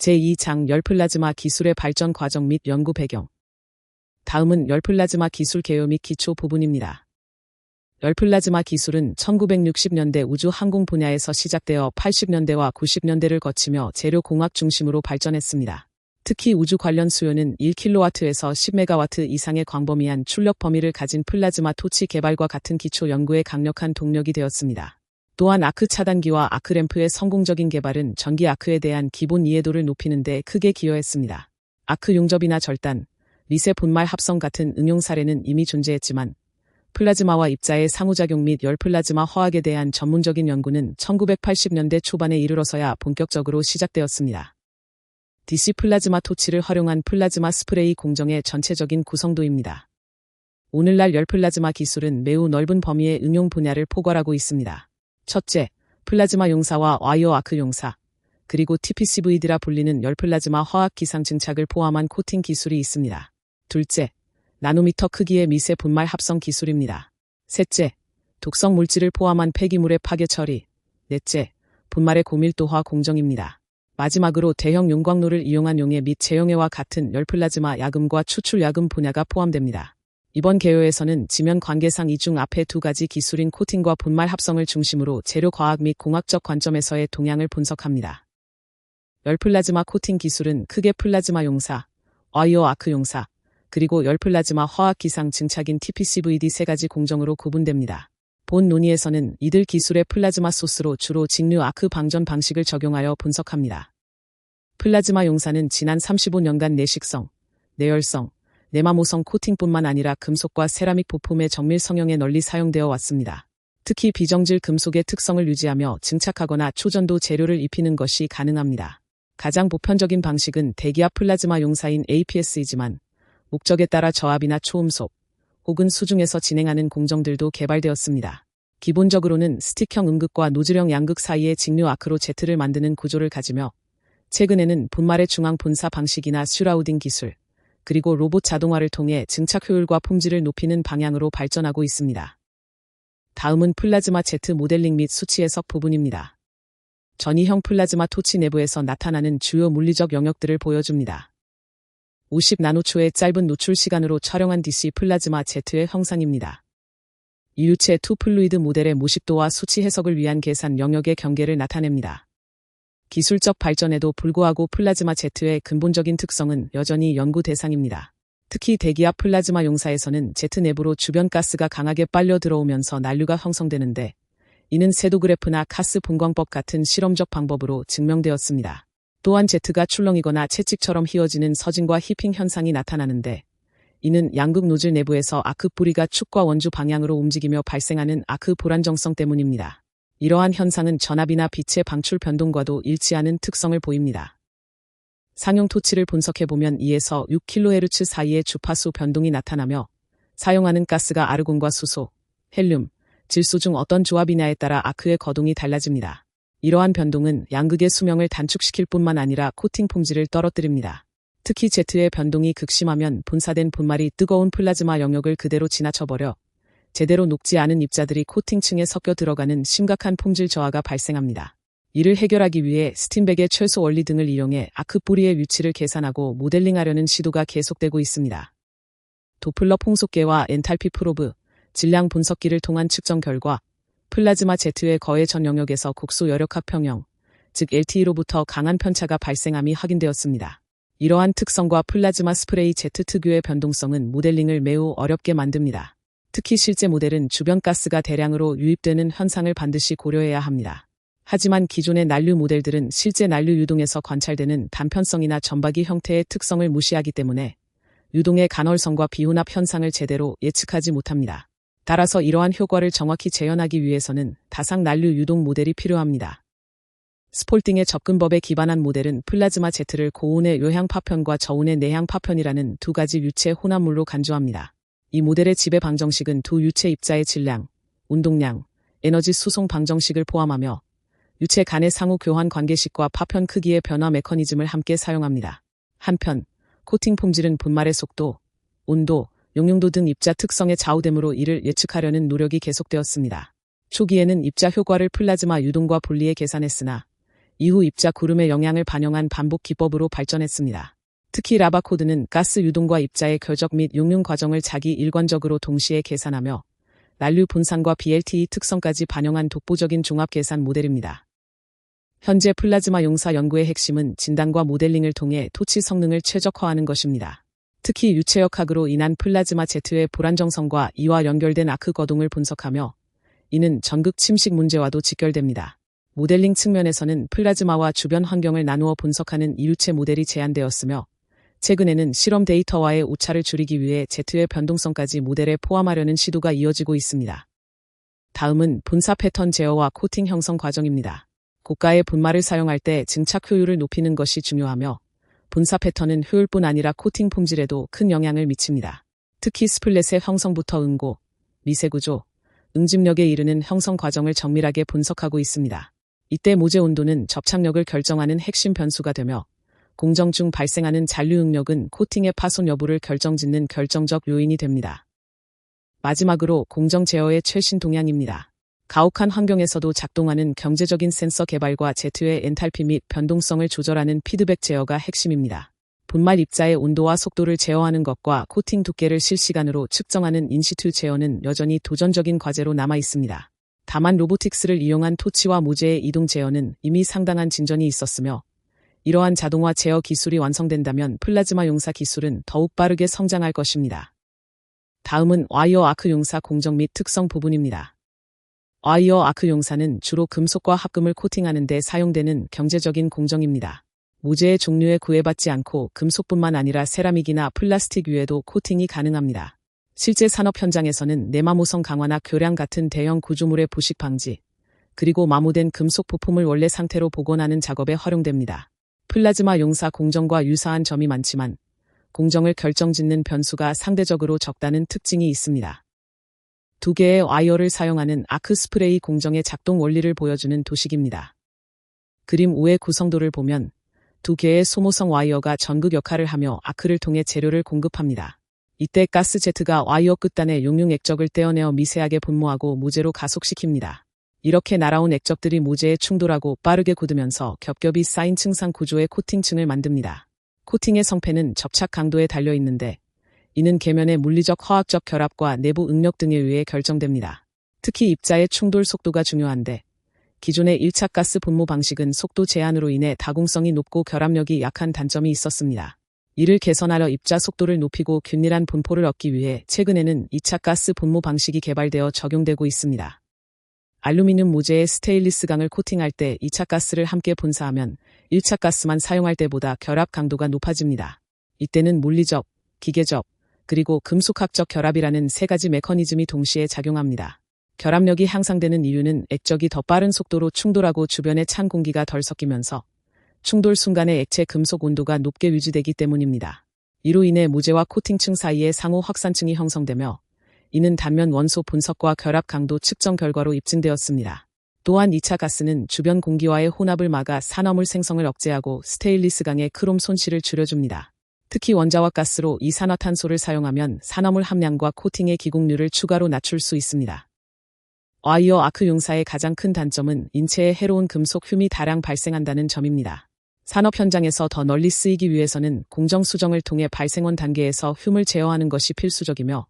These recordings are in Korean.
제2장 열플라즈마 기술의 발전 과정 및 연구 배경. 다음은 열플라즈마 기술 개요 및 기초 부분입니다. 열플라즈마 기술은 1960년대 우주 항공 분야에서 시작되어 80년대와 90년대를 거치며 재료공학 중심으로 발전했습니다. 특히 우주 관련 수요는 1kW에서 10MW 이상의 광범위한 출력 범위를 가진 플라즈마 토치 개발과 같은 기초 연구에 강력한 동력이 되었습니다. 또한 아크 차단기와 아크 램프의 성공적인 개발은 전기 아크에 대한 기본 이해도를 높이는 데 크게 기여했습니다. 아크 용접이나 절단, 미세 분말 합성 같은 응용 사례는 이미 존재했지만 플라즈마와 입자의 상호작용 및 열플라즈마 화학에 대한 전문적인 연구는 1980년대 초반에 이르러서야 본격적으로 시작되었습니다. DC 플라즈마 토치를 활용한 플라즈마 스프레이 공정의 전체적인 구성도입니다. 오늘날 열플라즈마 기술은 매우 넓은 범위의 응용 분야를 포괄하고 있습니다. 첫째, 플라즈마 용사와 와이어 아크 용사, 그리고 TPCVD라 불리는 열플라즈마 화학 기상 증착을 포함한 코팅 기술이 있습니다. 둘째, 나노미터 크기의 미세 분말 합성 기술입니다. 셋째, 독성 물질을 포함한 폐기물의 파괴 처리. 넷째, 분말의 고밀도화 공정입니다. 마지막으로 대형 용광로를 이용한 용해 및 제용해와 같은 열플라즈마 야금과 추출 야금 분야가 포함됩니다. 이번 개요에서는 지면 관계상 이 중 앞에 두 가지 기술인 코팅과 분말 합성을 중심으로 재료 과학 및 공학적 관점에서의 동향을 분석합니다. 열플라즈마 코팅 기술은 크게 플라즈마 용사, 와이어 아크 용사, 그리고 열플라즈마 화학 기상 증착인 TPCVD 세 가지 공정으로 구분됩니다. 본 논의에서는 이들 기술의 플라즈마 소스로 주로 직류 아크 방전 방식을 적용하여 분석합니다. 플라즈마 용사는 지난 35년간 내식성, 내열성, 내마모성 코팅뿐만 아니라 금속과 세라믹 부품의 정밀 성형에 널리 사용되어 왔습니다. 특히 비정질 금속의 특성을 유지하며 증착하거나 초전도 재료를 입히는 것이 가능합니다. 가장 보편적인 방식은 대기압 플라즈마 용사인 APS이지만 목적에 따라 저압이나 초음속 혹은 수중에서 진행하는 공정들도 개발되었습니다. 기본적으로는 스틱형 음극과 노즐형 양극 사이의 직류 아크로 제트를 만드는 구조를 가지며 최근에는 분말의 중앙 분사 방식이나 슈라우딩 기술, 그리고 로봇 자동화를 통해 증착 효율과 품질을 높이는 방향으로 발전하고 있습니다. 다음은 플라즈마 제트 모델링 및 수치 해석 부분입니다. 전이형 플라즈마 토치 내부에서 나타나는 주요 물리적 영역들을 보여줍니다. 50나노초의 짧은 노출 시간으로 촬영한 DC 플라즈마 제트의 형상입니다. 이유체 2 플루이드 모델의 모식도와 수치 해석을 위한 계산 영역의 경계를 나타냅니다. 기술적 발전에도 불구하고 플라즈마 제트의 근본적인 특성은 여전히 연구 대상입니다. 특히 대기압 플라즈마 용사에서는 제트 내부로 주변 가스가 강하게 빨려 들어오면서 난류가 형성되는데 이는 세도 그래프나 카스 분광법 같은 실험적 방법으로 증명되었습니다. 또한 제트가 출렁이거나 채찍처럼 휘어지는 서진과 히핑 현상이 나타나는데 이는 양극 노즐 내부에서 아크 뿌리가 축과 원주 방향으로 움직이며 발생하는 아크 불안정성 때문입니다. 이러한 현상은 전압이나 빛의 방출 변동과도 일치하는 특성을 보입니다. 상용 토치를 분석해보면 2에서 6kHz 사이의 주파수 변동이 나타나며 사용하는 가스가 아르곤과 수소, 헬륨, 질소 중 어떤 조합이냐에 따라 아크의 거동이 달라집니다. 이러한 변동은 양극의 수명을 단축시킬 뿐만 아니라 코팅 품질을 떨어뜨립니다. 특히 제트의 변동이 극심하면 분사된 분말이 뜨거운 플라즈마 영역을 그대로 지나쳐버려 제대로 녹지 않은 입자들이 코팅층에 섞여 들어가는 심각한 품질 저하가 발생합니다. 이를 해결하기 위해 스팀백의 최소 원리 등을 이용해 아크 뿌리의 위치를 계산하고 모델링하려는 시도가 계속되고 있습니다. 도플러 풍속계와 엔탈피 프로브, 질량 분석기를 통한 측정 결과 플라즈마 제트의 거의 전 영역에서 국소 여력학 평형, 즉 LTE로부터 강한 편차가 발생함이 확인되었습니다. 이러한 특성과 플라즈마 스프레이 제트 특유의 변동성은 모델링을 매우 어렵게 만듭니다. 특히 실제 모델은 주변 가스가 대량으로 유입되는 현상을 반드시 고려해야 합니다. 하지만 기존의 난류 모델들은 실제 난류 유동에서 관찰되는 단편성이나 점박이 형태의 특성을 무시하기 때문에 유동의 간헐성과 비혼합 현상을 제대로 예측하지 못합니다. 따라서 이러한 효과를 정확히 재현하기 위해서는 다상 난류 유동 모델이 필요합니다. 스폴팅의 접근법에 기반한 모델은 플라즈마 제트를 고온의 요향 파편과 저온의 내향 파편이라는 두 가지 유체 혼합물로 간주합니다. 이 모델의 지배 방정식은 두 유체 입자의 질량, 운동량, 에너지 수송 방정식을 포함하며 유체 간의 상호 교환 관계식과 파편 크기의 변화 메커니즘을 함께 사용합니다. 한편, 코팅 품질은 분말의 속도, 온도, 용융도 등 입자 특성에 좌우되므로 이를 예측하려는 노력이 계속되었습니다. 초기에는 입자 효과를 플라즈마 유동과 분리해 계산했으나 이후 입자 구름의 영향을 반영한 반복 기법으로 발전했습니다. 특히 라바 코드는 가스 유동과 입자의 결적 및 용융 과정을 자기 일관적으로 동시에 계산하며 난류 분산과 BLTE 특성까지 반영한 독보적인 종합 계산 모델입니다. 현재 플라즈마 용사 연구의 핵심은 진단과 모델링을 통해 토치 성능을 최적화하는 것입니다. 특히 유체역학으로 인한 플라즈마 제트의 불안정성과 이와 연결된 아크 거동을 분석하며 이는 전극 침식 문제와도 직결됩니다. 모델링 측면에서는 플라즈마와 주변 환경을 나누어 분석하는 이유체 모델이 제안되었으며 최근에는 실험 데이터와의 오차를 줄이기 위해 제트의 변동성까지 모델에 포함하려는 시도가 이어지고 있습니다. 다음은 분사 패턴 제어와 코팅 형성 과정입니다. 고가의 분말을 사용할 때 증착 효율을 높이는 것이 중요하며 분사 패턴은 효율뿐 아니라 코팅 품질에도 큰 영향을 미칩니다. 특히 스플렛의 형성부터 응고, 미세구조, 응집력에 이르는 형성 과정을 정밀하게 분석하고 있습니다. 이때 모재 온도는 접착력을 결정하는 핵심 변수가 되며 공정 중 발생하는 잔류 응력은 코팅의 파손 여부를 결정짓는 결정적 요인이 됩니다. 마지막으로 공정 제어의 최신 동향입니다. 가혹한 환경에서도 작동하는 경제적인 센서 개발과 제트의 엔탈피 및 변동성을 조절하는 피드백 제어가 핵심입니다. 분말 입자의 온도와 속도를 제어하는 것과 코팅 두께를 실시간으로 측정하는 인시투 제어는 여전히 도전적인 과제로 남아 있습니다. 다만 로보틱스를 이용한 토치와 모재의 이동 제어는 이미 상당한 진전이 있었으며 이러한 자동화 제어 기술이 완성된다면 플라즈마 용사 기술은 더욱 빠르게 성장할 것입니다. 다음은 와이어 아크 용사 공정 및 특성 부분입니다. 와이어 아크 용사는 주로 금속과 합금을 코팅하는 데 사용되는 경제적인 공정입니다. 모재의 종류에 구애받지 않고 금속뿐만 아니라 세라믹이나 플라스틱 위에도 코팅이 가능합니다. 실제 산업 현장에서는 내마모성 강화나 교량 같은 대형 구조물의 부식 방지, 그리고 마모된 금속 부품을 원래 상태로 복원하는 작업에 활용됩니다. 플라즈마 용사 공정과 유사한 점이 많지만 공정을 결정짓는 변수가 상대적으로 적다는 특징이 있습니다. 두 개의 와이어를 사용하는 아크 스프레이 공정의 작동 원리를 보여주는 도식입니다. 그림 5의 구성도를 보면 두 개의 소모성 와이어가 전극 역할을 하며 아크를 통해 재료를 공급합니다. 이때 가스 제트가 와이어 끝단의 용융 액적을 떼어내어 미세하게 분모하고 모재로 가속시킵니다. 이렇게 날아온 액적들이 모재에 충돌하고 빠르게 굳으면서 겹겹이 쌓인 층상 구조의 코팅층을 만듭니다. 코팅의 성패는 접착 강도에 달려 있는데 이는 계면의 물리적 화학적 결합과 내부 응력 등에 의해 결정됩니다. 특히 입자의 충돌 속도가 중요한데 기존의 1차 가스 분모 방식은 속도 제한으로 인해 다공성이 높고 결합력이 약한 단점이 있었습니다. 이를 개선하려 입자 속도를 높이고 균일한 분포를 얻기 위해 최근에는 2차 가스 분모 방식이 개발되어 적용되고 있습니다. 알루미늄 모재에 스테인리스 강을 코팅할 때 2차 가스를 함께 분사하면 1차 가스만 사용할 때보다 결합 강도가 높아집니다. 이때는 물리적, 기계적, 그리고 금속학적 결합이라는 세 가지 메커니즘이 동시에 작용합니다. 결합력이 향상되는 이유는 액적이 더 빠른 속도로 충돌하고 주변에 찬 공기가 덜 섞이면서 충돌 순간의 액체 금속 온도가 높게 유지되기 때문입니다. 이로 인해 모재와 코팅층 사이에 상호 확산층이 형성되며 이는 단면 원소 분석과 결합 강도 측정 결과로 입증되었습니다. 또한 2차 가스는 주변 공기와의 혼합을 막아 산화물 생성을 억제하고 스테인리스 강의 크롬 손실을 줄여줍니다. 특히 원자와 가스로 이산화탄소를 사용하면 산화물 함량과 코팅의 기공률을 추가로 낮출 수 있습니다. 와이어 아크 용사의 가장 큰 단점은 인체에 해로운 금속 띰이 다량 발생한다는 점입니다. 산업 현장에서 더 널리 쓰이기 위해서는 공정 수정을 통해 발생원 단계에서 띰을 제어하는 것이 필수적이며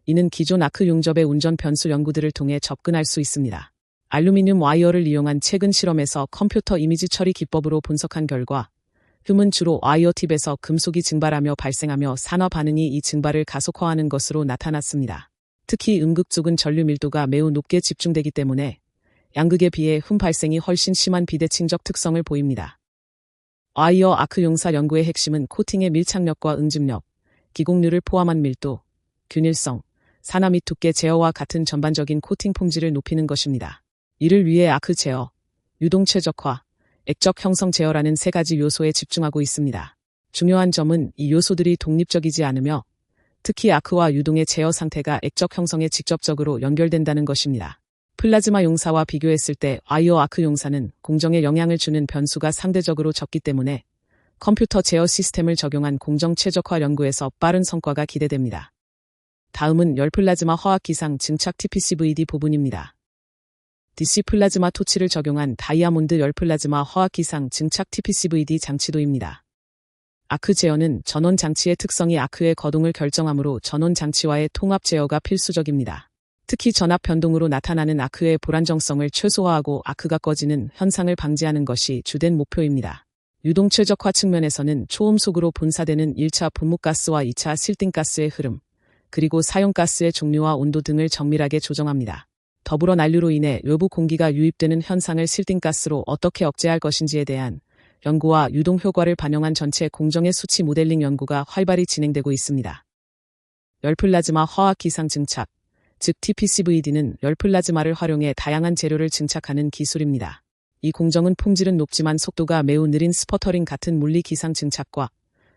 이는 기존 아크 용접의 운전 변수 연구들을 통해 접근할 수 있습니다. 알루미늄 와이어를 이용한 최근 실험에서 컴퓨터 이미지 처리 기법으로 분석한 결과 띰은 주로 와이어 팁에서 금속이 증발하며 발생하며 산화 반응이 이 증발을 가속화하는 것으로 나타났습니다. 특히 음극 쪽은 전류 밀도가 매우 높게 집중되기 때문에 양극에 비해 띰 발생이 훨씬 심한 비대칭적 특성을 보입니다. 와이어 아크 용사 연구의 핵심은 코팅의 밀착력과 응집력, 기공률을 포함한 밀도, 균일성, 산화 및 두께 제어와 같은 전반적인 코팅 품질을 높이는 것입니다. 이를 위해 아크 제어, 유동 최적화, 액적 형성 제어라는 세 가지 요소에 집중하고 있습니다. 중요한 점은 이 요소들이 독립적이지 않으며 특히 아크와 유동의 제어 상태가 액적 형성에 직접적으로 연결된다는 것입니다. 플라즈마 용사와 비교했을 때 와이어 아크 용사는 공정에 영향을 주는 변수가 상대적으로 적기 때문에 컴퓨터 제어 시스템을 적용한 공정 최적화 연구에서 빠른 성과가 기대됩니다. 다음은 열플라즈마 화학기상 증착 TPCVD 부분입니다. DC 플라즈마 토치를 적용한 다이아몬드 열플라즈마 화학기상 증착 TPCVD 장치도입니다. 아크 제어는 전원 장치의 특성이 아크의 거동을 결정하므로 전원 장치와의 통합 제어가 필수적입니다. 특히 전압 변동으로 나타나는 아크의 불안정성을 최소화하고 아크가 꺼지는 현상을 방지하는 것이 주된 목표입니다. 유동 최적화 측면에서는 초음속으로 분사되는 1차 분무가스와 2차 실딩가스의 흐름, 그리고 사용가스의 종류와 온도 등을 정밀하게 조정합니다. 더불어 난류로 인해 외부 공기가 유입되는 현상을 실딩가스로 어떻게 억제할 것인지에 대한 연구와 유동 효과를 반영한 전체 공정의 수치 모델링 연구가 활발히 진행되고 있습니다. 열플라즈마 화학 기상 증착, 즉 TPCVD는 열플라즈마를 활용해 다양한 재료를 증착하는 기술입니다. 이 공정은 품질은 높지만 속도가 매우 느린 스퍼터링 같은 물리 기상 증착과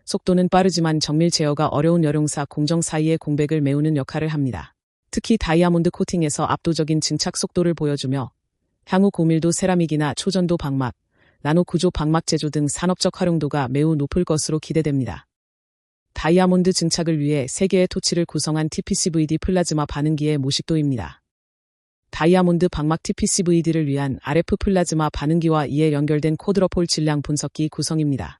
속도는 빠르지만 정밀 제어가 어려운 여룡사 공정 사이의 공백을 메우는 역할을 합니다. 특히 다이아몬드 코팅에서 압도적인 증착 속도를 보여주며 향후 고밀도 세라믹이나 초전도 방막, 나노 구조 방막 제조 등 산업적 활용도가 매우 높을 것으로 기대됩니다. 다이아몬드 증착을 위해 3개의 토치를 구성한 TPCVD 플라즈마 반응기의 모식도입니다. 다이아몬드 방막 TPCVD를 위한 RF 플라즈마 반응기와 이에 연결된 쿼드러폴 질량 분석기 구성입니다.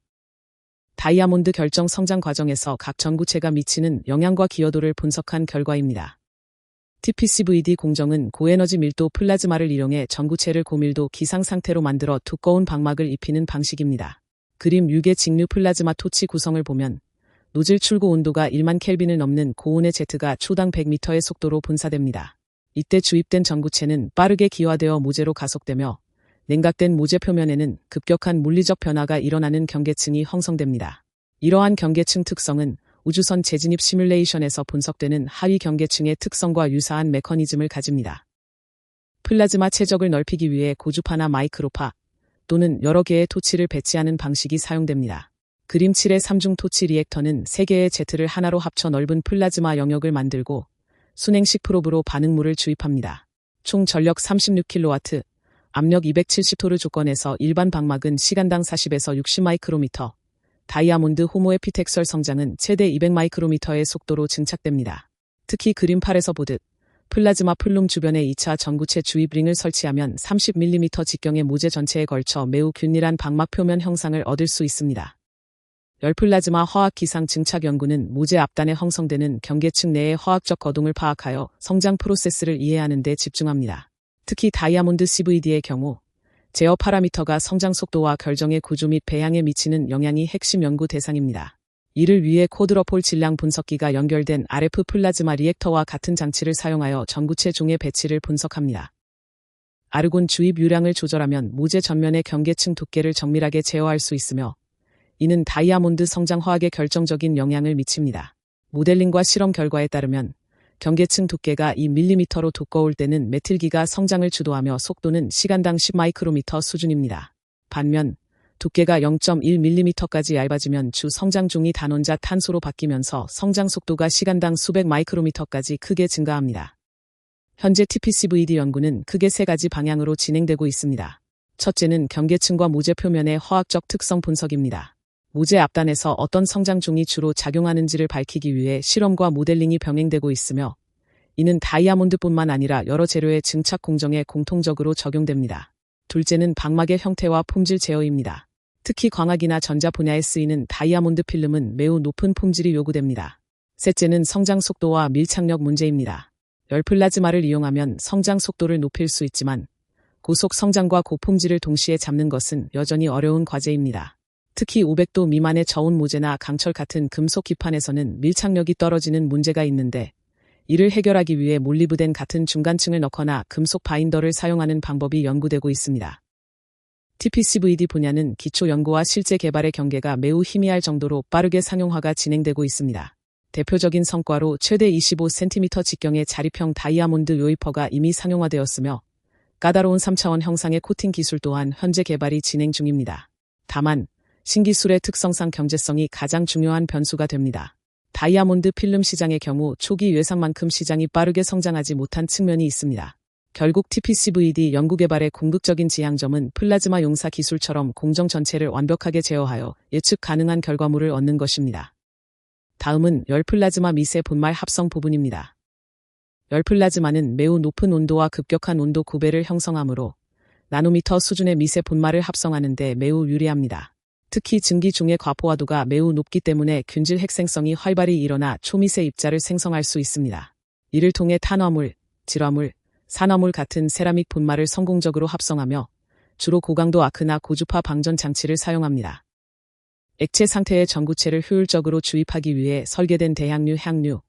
다이아몬드 결정 성장 과정에서 각 전구체가 미치는 영향과 기여도를 분석한 결과입니다. TPCVD 공정은 고에너지 밀도 플라즈마를 이용해 전구체를 고밀도 기상 상태로 만들어 두꺼운 방막을 입히는 방식입니다. 그림 6의 직류 플라즈마 토치 구성을 보면 노즐 출고 온도가 1만 켈빈을 넘는 고온의 제트가 초당 100m의 속도로 분사됩니다. 이때 주입된 전구체는 빠르게 기화되어 모재로 가속되며 냉각된 모재 표면에는 급격한 물리적 변화가 일어나는 경계층이 형성됩니다. 이러한 경계층 특성은 우주선 재진입 시뮬레이션에서 분석되는 하위 경계층의 특성과 유사한 메커니즘을 가집니다. 플라즈마 최적을 넓히기 위해 고주파나 마이크로파 또는 여러 개의 토치를 배치하는 방식이 사용됩니다. 그림 7의 3중 토치 리액터는 3개의 제트를 하나로 합쳐 넓은 플라즈마 영역을 만들고 순행식 프로브로 반응물을 주입합니다. 총 전력 36kW, 압력 270토르 조건에서 일반 방막은 시간당 40에서 60 마이크로미터, 다이아몬드 호모에피텍설 성장은 최대 200 마이크로미터의 속도로 증착됩니다. 특히 그림 8에서 보듯 플라즈마 플룸 주변에 2차 전구체 주입 링을 설치하면 30mm 직경의 모재 전체에 걸쳐 매우 균일한 방막 표면 형상을 얻을 수 있습니다. 열플라즈마 화학 기상 증착 연구는 모재 앞단에 형성되는 경계층 내의 화학적 거동을 파악하여 성장 프로세스를 이해하는 데 집중합니다. 특히 다이아몬드 CVD의 경우 제어 파라미터가 성장 속도와 결정의 구조 및 배양에 미치는 영향이 핵심 연구 대상입니다. 이를 위해 쿼드러폴 질량 분석기가 연결된 RF 플라즈마 리액터와 같은 장치를 사용하여 전구체 종의 배치를 분석합니다. 아르곤 주입 유량을 조절하면 모재 전면의 경계층 두께를 정밀하게 제어할 수 있으며 이는 다이아몬드 성장 화학에 결정적인 영향을 미칩니다. 모델링과 실험 결과에 따르면 경계층 두께가 2mm로 두꺼울 때는 메틸기가 성장을 주도하며 속도는 시간당 10 마이크로미터 수준입니다. 반면 두께가 0.1mm까지 얇아지면 주 성장 중이 단원자 탄소로 바뀌면서 성장 속도가 시간당 수백 마이크로미터까지 크게 증가합니다. 현재 TPCVD 연구는 크게 3가지 방향으로 진행되고 있습니다. 첫째는 경계층과 모재 표면의 화학적 특성 분석입니다. 모재 앞단에서 어떤 성장 중이 주로 작용하는지를 밝히기 위해 실험과 모델링이 병행되고 있으며 이는 다이아몬드뿐만 아니라 여러 재료의 증착 공정에 공통적으로 적용됩니다. 둘째는 방막의 형태와 품질 제어입니다. 특히 광학이나 전자 분야에 쓰이는 다이아몬드 필름은 매우 높은 품질이 요구됩니다. 셋째는 성장 속도와 밀착력 문제입니다. 열플라즈마를 이용하면 성장 속도를 높일 수 있지만 고속 성장과 고품질을 동시에 잡는 것은 여전히 어려운 과제입니다. 특히 500도 미만의 저온 모재나 강철 같은 금속 기판에서는 밀착력이 떨어지는 문제가 있는데 이를 해결하기 위해 몰리브덴 같은 중간층을 넣거나 금속 바인더를 사용하는 방법이 연구되고 있습니다. TPCVD 분야는 기초 연구와 실제 개발의 경계가 매우 희미할 정도로 빠르게 상용화가 진행되고 있습니다. 대표적인 성과로 최대 25cm 직경의 자립형 다이아몬드 요이퍼가 이미 상용화되었으며 까다로운 3차원 형상의 코팅 기술 또한 현재 개발이 진행 중입니다. 다만 신기술의 특성상 경제성이 가장 중요한 변수가 됩니다. 다이아몬드 필름 시장의 경우 초기 예상만큼 시장이 빠르게 성장하지 못한 측면이 있습니다. 결국 TPCVD 연구개발의 궁극적인 지향점은 플라즈마 용사 기술처럼 공정 전체를 완벽하게 제어하여 예측 가능한 결과물을 얻는 것입니다. 다음은 열플라즈마 미세 본말 합성 부분입니다. 열플라즈마는 매우 높은 온도와 급격한 온도 구배를 형성하므로 나노미터 수준의 미세 분말을 합성하는 데 매우 유리합니다. 특히 증기 중의 과포화도가 매우 높기 때문에 균질 핵생성이 활발히 일어나 초미세 입자를 생성할 수 있습니다. 이를 통해 탄화물, 질화물, 산화물 같은 세라믹 분말을 성공적으로 합성하며 주로 고강도 아크나 고주파 방전 장치를 사용합니다. 액체 상태의 전구체를 효율적으로 주입하기 위해 설계된 대향류, 향류,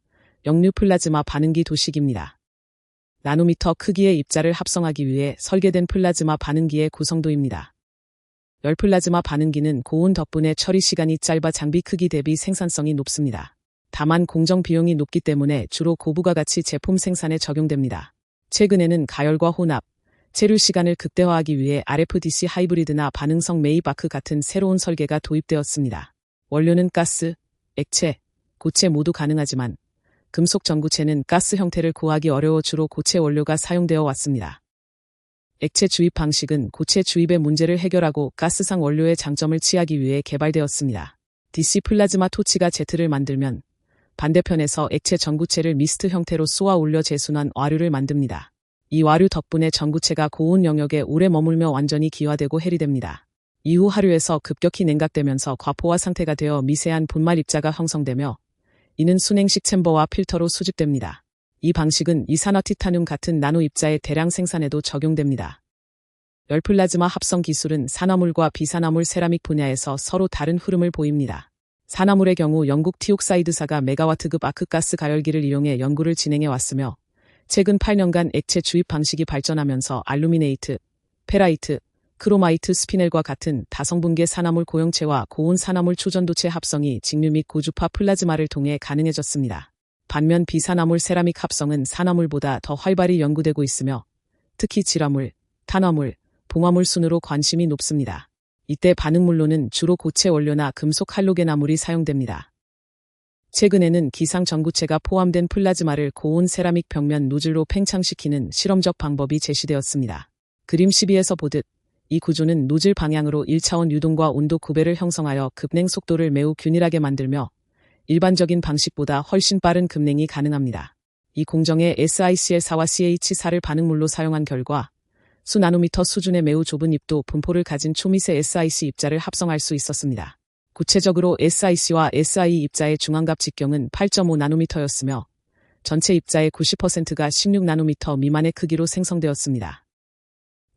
역류 플라즈마 반응기 도식입니다. 나노미터 크기의 입자를 합성하기 위해 설계된 플라즈마 반응기의 구성도입니다. 열플라즈마 반응기는 고온 덕분에 처리 시간이 짧아 장비 크기 대비 생산성이 높습니다. 다만 공정 비용이 높기 때문에 주로 고부가 가치 제품 생산에 적용됩니다. 최근에는 가열과 혼합, 체류 시간을 극대화하기 위해 RFDC 하이브리드나 반응성 메이바크 같은 새로운 설계가 도입되었습니다. 원료는 가스, 액체, 고체 모두 가능하지만 금속 전구체는 가스 형태를 구하기 어려워 주로 고체 원료가 사용되어 왔습니다. 액체 주입 방식은 고체 주입의 문제를 해결하고 가스상 원료의 장점을 취하기 위해 개발되었습니다. DC 플라즈마 토치가 제트를 만들면 반대편에서 액체 전구체를 미스트 형태로 쏘아 올려 재순환 와류를 만듭니다. 이 와류 덕분에 전구체가 고온 영역에 오래 머물며 완전히 기화되고 해리됩니다. 이후 하류에서 급격히 냉각되면서 과포화 상태가 되어 미세한 분말 입자가 형성되며 이는 순행식 챔버와 필터로 수집됩니다. 이 방식은 이산화티타늄 같은 나노 입자의 대량 생산에도 적용됩니다. 열플라즈마 합성 기술은 산화물과 비산화물 세라믹 분야에서 서로 다른 흐름을 보입니다. 산화물의 경우 영국 티옥사이드사가 메가와트급 아크가스 가열기를 이용해 연구를 진행해 왔으며 최근 8년간 액체 주입 방식이 발전하면서 알루미네이트, 페라이트, 크로마이트 스피넬과 같은 다성분계 산화물 고형체와 고온 산화물 초전도체 합성이 직류 및 고주파 플라즈마를 통해 가능해졌습니다. 반면 비산화물 세라믹 합성은 산화물보다 더 활발히 연구되고 있으며 특히 질화물, 탄화물, 봉화물 순으로 관심이 높습니다. 이때 반응물로는 주로 고체 원료나 금속 할로겐화물이 사용됩니다. 최근에는 기상 전구체가 포함된 플라즈마를 고온 세라믹 벽면 노즐로 팽창시키는 실험적 방법이 제시되었습니다. 그림 12에서 보듯 이 구조는 노즐 방향으로 1차원 유동과 온도 구배를 형성하여 급냉 속도를 매우 균일하게 만들며 일반적인 방식보다 훨씬 빠른 급냉이 가능합니다. 이 공정에 SiCl4와 CH4를 반응물로 사용한 결과 수 나노미터 수준의 매우 좁은 입도 분포를 가진 초미세 SiC 입자를 합성할 수 있었습니다. 구체적으로 SiC와 Si 입자의 중앙값 직경은 8.5 나노미터였으며 전체 입자의 90%가 16 나노미터 미만의 크기로 생성되었습니다.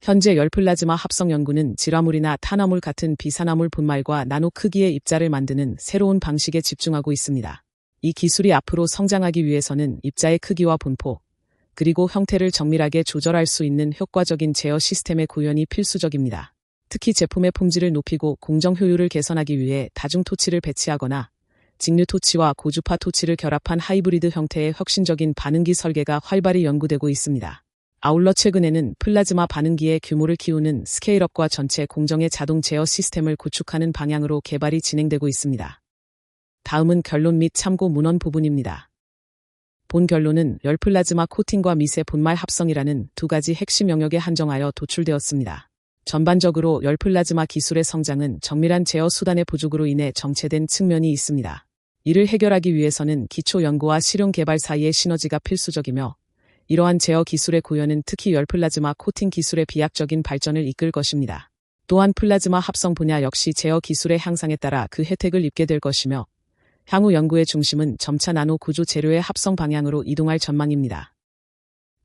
현재 열플라즈마 합성 연구는 질화물이나 탄화물 같은 비산화물 분말과 나노 크기의 입자를 만드는 새로운 방식에 집중하고 있습니다. 이 기술이 앞으로 성장하기 위해서는 입자의 크기와 분포, 그리고 형태를 정밀하게 조절할 수 있는 효과적인 제어 시스템의 구현이 필수적입니다. 특히 제품의 품질을 높이고 공정 효율을 개선하기 위해 다중 토치를 배치하거나 직류 토치와 고주파 토치를 결합한 하이브리드 형태의 혁신적인 반응기 설계가 활발히 연구되고 있습니다. 아울러 최근에는 플라즈마 반응기의 규모를 키우는 스케일업과 전체 공정의 자동 제어 시스템을 구축하는 방향으로 개발이 진행되고 있습니다. 다음은 결론 및 참고 문헌 부분입니다. 본 결론은 열플라즈마 코팅과 미세 분말 합성이라는 두 가지 핵심 영역에 한정하여 도출되었습니다. 전반적으로 열플라즈마 기술의 성장은 정밀한 제어 수단의 부족으로 인해 정체된 측면이 있습니다. 이를 해결하기 위해서는 기초 연구와 실용 개발 사이의 시너지가 필수적이며 이러한 제어 기술의 구현은 특히 열플라즈마 코팅 기술의 비약적인 발전을 이끌 것입니다. 또한 플라즈마 합성 분야 역시 제어 기술의 향상에 따라 그 혜택을 입게 될 것이며 향후 연구의 중심은 점차 나노 구조 재료의 합성 방향으로 이동할 전망입니다.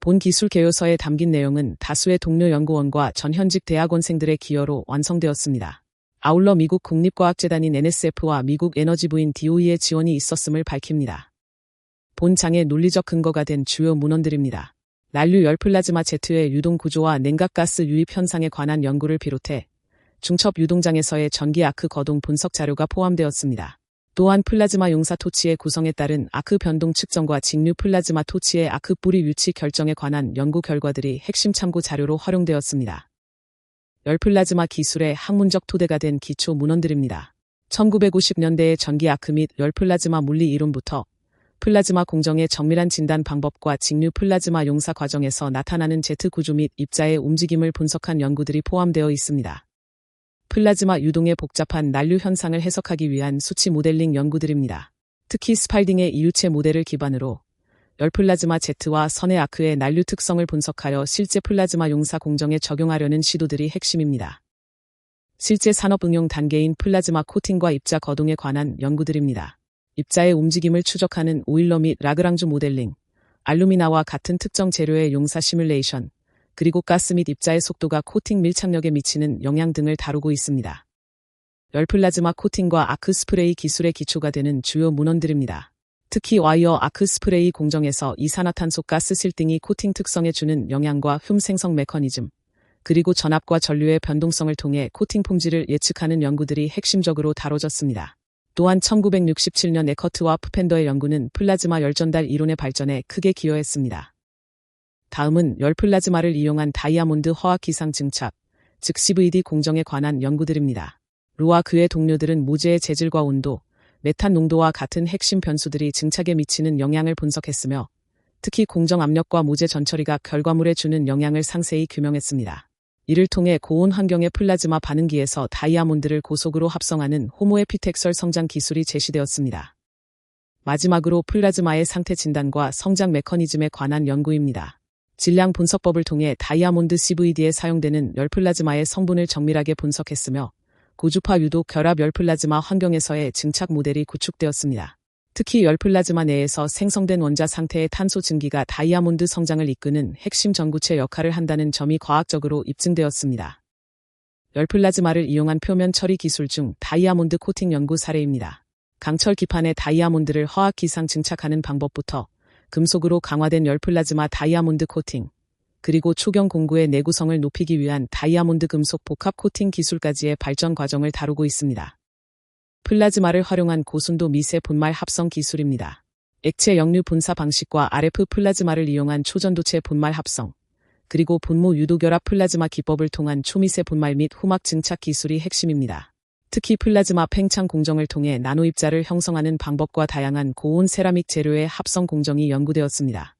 본 기술 개요서에 담긴 내용은 다수의 동료 연구원과 전현직 대학원생들의 기여로 완성되었습니다. 아울러 미국 국립과학재단인 NSF와 미국 에너지부인 DOE의 지원이 있었음을 밝힙니다. 본 장의 논리적 근거가 된 주요 문헌들입니다. 난류 열플라즈마 Z의 유동 구조와 냉각가스 유입 현상에 관한 연구를 비롯해 중첩 유동장에서의 전기 아크 거동 분석 자료가 포함되었습니다. 또한 플라즈마 용사 토치의 구성에 따른 아크 변동 측정과 직류 플라즈마 토치의 아크 뿌리 위치 결정에 관한 연구 결과들이 핵심 참고 자료로 활용되었습니다. 열플라즈마 기술의 학문적 토대가 된 기초 문헌들입니다. 1950년대의 전기 아크 및 열플라즈마 물리 이론부터 플라즈마 공정의 정밀한 진단 방법과 직류 플라즈마 용사 과정에서 나타나는 Z 구조 및 입자의 움직임을 분석한 연구들이 포함되어 있습니다. 플라즈마 유동의 복잡한 난류 현상을 해석하기 위한 수치 모델링 연구들입니다. 특히 스팔딩의 이유체 모델을 기반으로 열플라즈마 Z와 선의 아크의 난류 특성을 분석하여 실제 플라즈마 용사 공정에 적용하려는 시도들이 핵심입니다. 실제 산업 응용 단계인 플라즈마 코팅과 입자 거동에 관한 연구들입니다. 입자의 움직임을 추적하는 오일러 및 라그랑주 모델링, 알루미나와 같은 특정 재료의 용사 시뮬레이션, 그리고 가스 및 입자의 속도가 코팅 밀착력에 미치는 영향 등을 다루고 있습니다. 열플라즈마 코팅과 아크 스프레이 기술의 기초가 되는 주요 문헌들입니다. 특히 와이어 아크 스프레이 공정에서 이산화탄소 가스 실등이 코팅 특성에 주는 영향과 흉 생성 메커니즘, 그리고 전압과 전류의 변동성을 통해 코팅 품질을 예측하는 연구들이 핵심적으로 다뤄졌습니다. 또한 1967년 에커트와 푸펜더의 연구는 플라즈마 열전달 이론의 발전에 크게 기여했습니다. 다음은 열플라즈마를 이용한 다이아몬드 화학 기상 증착, 즉 CVD 공정에 관한 연구들입니다. 루와 그의 동료들은 무제의 재질과 온도, 메탄 농도와 같은 핵심 변수들이 증착에 미치는 영향을 분석했으며, 특히 공정 압력과 무제 전처리가 결과물에 주는 영향을 상세히 규명했습니다. 이를 통해 고온 환경의 플라즈마 반응기에서 다이아몬드를 고속으로 합성하는 호모에피텍설 성장 기술이 제시되었습니다. 마지막으로 플라즈마의 상태 진단과 성장 메커니즘에 관한 연구입니다. 질량 분석법을 통해 다이아몬드 CVD에 사용되는 열플라즈마의 성분을 정밀하게 분석했으며, 고주파 유도 결합 열플라즈마 환경에서의 증착 모델이 구축되었습니다. 특히 열플라즈마 내에서 생성된 원자 상태의 탄소 증기가 다이아몬드 성장을 이끄는 핵심 전구체 역할을 한다는 점이 과학적으로 입증되었습니다. 열플라즈마를 이용한 표면 처리 기술 중 다이아몬드 코팅 연구 사례입니다. 강철 기판에 다이아몬드를 화학 기상 증착하는 방법부터 금속으로 강화된 열플라즈마 다이아몬드 코팅, 그리고 초경 공구의 내구성을 높이기 위한 다이아몬드 금속 복합 코팅 기술까지의 발전 과정을 다루고 있습니다. 플라즈마를 활용한 고순도 미세 분말 합성 기술입니다. 액체 역류 분사 방식과 RF 플라즈마를 이용한 초전도체 분말 합성, 그리고 분모 유도 결합 플라즈마 기법을 통한 초미세 분말 및 후막 증착 기술이 핵심입니다. 특히 플라즈마 팽창 공정을 통해 나노 입자를 형성하는 방법과 다양한 고온 세라믹 재료의 합성 공정이 연구되었습니다.